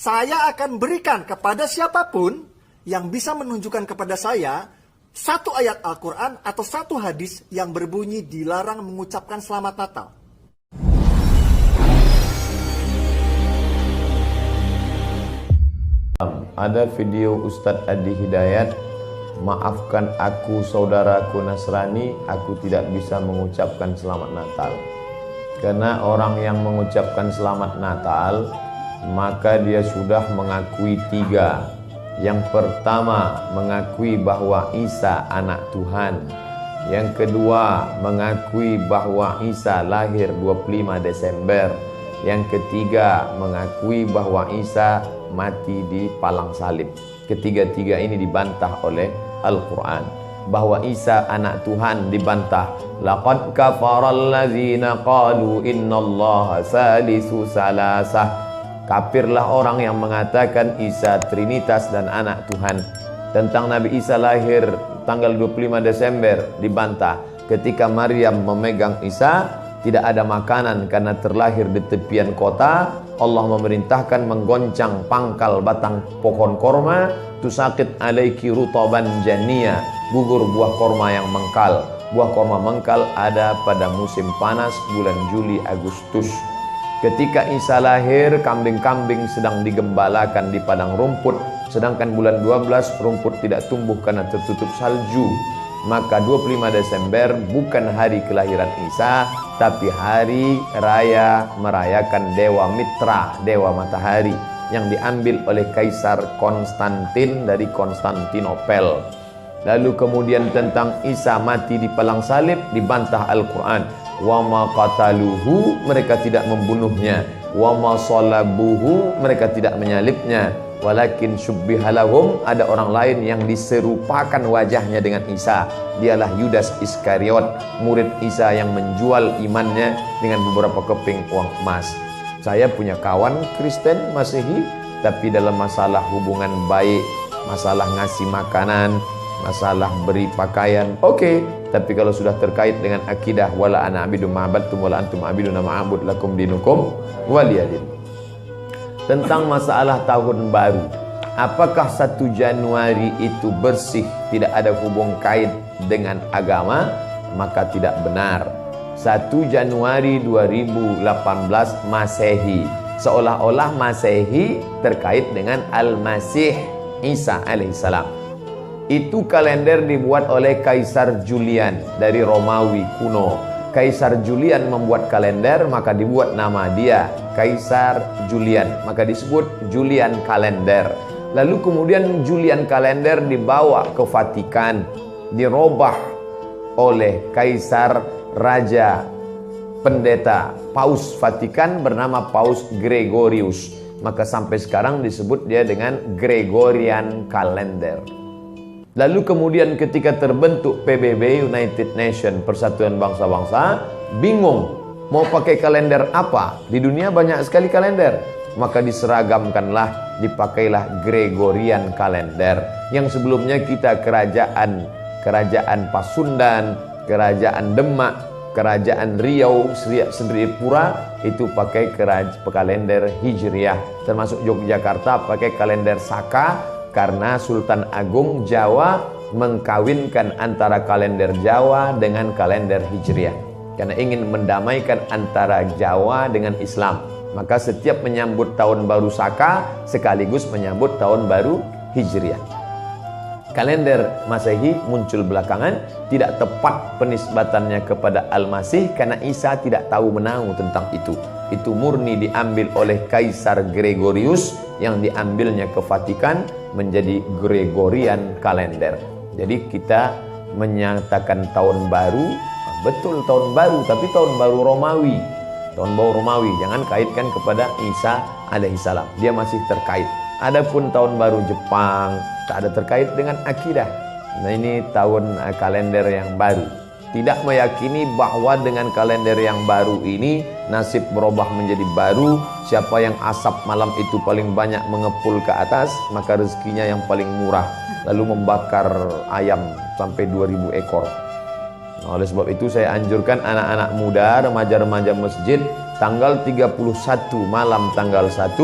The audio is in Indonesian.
saya akan berikan kepada siapapun yang bisa menunjukkan kepada saya satu ayat Al-Quran atau satu hadis yang berbunyi dilarang mengucapkan selamat Natal. Ada video Ustadz Adi Hidayat, maafkan aku saudaraku Nasrani, aku tidak bisa mengucapkan selamat Natal. Karena orang yang mengucapkan selamat Natal, maka dia sudah mengakui tiga. Yang pertama, mengakui bahwa Isa anak Tuhan. Yang kedua, mengakui bahwa Isa lahir 25 Desember. Yang ketiga, mengakui bahwa Isa mati di palang salib. Ketiga-tiga ini dibantah oleh Al-Quran. Bahwa Isa anak Tuhan dibantah. Laqad kafaral ladzina qalu innallaha salisu salasah. Kafirlah orang yang mengatakan Isa Trinitas dan anak Tuhan. Tentang Nabi Isa lahir tanggal 25 Desember dibantah. Ketika Maryam memegang Isa, tidak ada makanan karena terlahir di tepian kota. Allah memerintahkan menggoncang pangkal batang pohon korma. Tusakit alaiki rutaban jania, gugur buah korma yang mengkal. Buah korma mengkal ada pada musim panas bulan Juli Agustus. Ketika Isa lahir, kambing-kambing sedang digembalakan di padang rumput. Sedangkan bulan 12 rumput tidak tumbuh karena tertutup salju. Maka 25 Desember bukan hari kelahiran Isa, tapi hari raya merayakan Dewa Mitra, Dewa Matahari, yang diambil oleh Kaisar Konstantin dari Konstantinopel. Lalu kemudian tentang Isa mati di palang salib dibantah Al-Quran. Wa ma qataluhu, mereka tidak membunuhnya. Wa ma salabuhu, mereka tidak menyalibnya. Walakin syubbihalahum, ada orang lain yang diserupakan wajahnya dengan Isa. Dialah Yudas Iskariot, murid Isa yang menjual imannya dengan beberapa keping uang emas. Saya punya kawan Kristen Masehi, tapi dalam masalah hubungan baik, masalah ngasih makanan, masalah beri pakaian, oke. Tapi kalau sudah terkait dengan akidah, wala ana abidum ma'abadtum wala antum abiduna ma'abud lakum dinukum waliyadin. Tentang masalah tahun baru, apakah 1 Januari itu bersih, tidak ada hubung kait dengan agama? Maka tidak benar. 1 Januari 2018 Masehi, seolah-olah Masehi terkait dengan Al-Masih Isa alaihissalam. Itu kalender dibuat oleh Kaisar Julian dari Romawi kuno. Kaisar Julian membuat kalender, maka dibuat nama dia Kaisar Julian, maka disebut Julian kalender. Lalu kemudian Julian kalender dibawa ke Vatikan, dirobah oleh Kaisar Raja Pendeta Paus Vatikan bernama Paus Gregorius. Maka sampai sekarang disebut dia dengan Gregorian kalender. Lalu kemudian ketika terbentuk PBB, United Nation, Persatuan Bangsa-Bangsa, bingung mau pakai kalender apa? Di dunia banyak sekali kalender. Maka diseragamkanlah, dipakailah Gregorian kalender. Yang sebelumnya kita kerajaan Pasundan, kerajaan Demak, kerajaan Riau, Sendripura itu pakai kalender Hijriah. Termasuk Yogyakarta pakai kalender Saka, karena Sultan Agung Jawa mengkawinkan antara kalender Jawa dengan kalender Hijriah. Karena ingin mendamaikan antara Jawa dengan Islam. Maka setiap menyambut tahun baru Saka sekaligus menyambut tahun baru Hijriah. Kalender Masehi muncul belakangan, tidak tepat penisbatannya kepada Al-Masih karena Isa tidak tahu menahu tentang itu. Itu murni diambil oleh Kaisar Gregorius yang diambilnya ke Vatikan menjadi Gregorian kalender. Jadi kita menyatakan tahun baru, betul tahun baru, tapi tahun baru Romawi. Tahun baru Romawi, jangan kaitkan kepada Isa alaihissalam. Dia masih terkait. Adapun tahun baru Jepang tak ada terkait dengan akidah. Nah, ini tahun kalender yang baru. Tidak meyakini bahwa dengan kalender yang baru ini nasib berubah menjadi baru. Siapa yang asap malam itu paling banyak mengepul ke atas, maka rezekinya yang paling murah. Lalu membakar ayam sampai 2000 ekor. Nah, oleh sebab itu saya anjurkan anak-anak muda, remaja-remaja masjid, tanggal 31 malam tanggal 1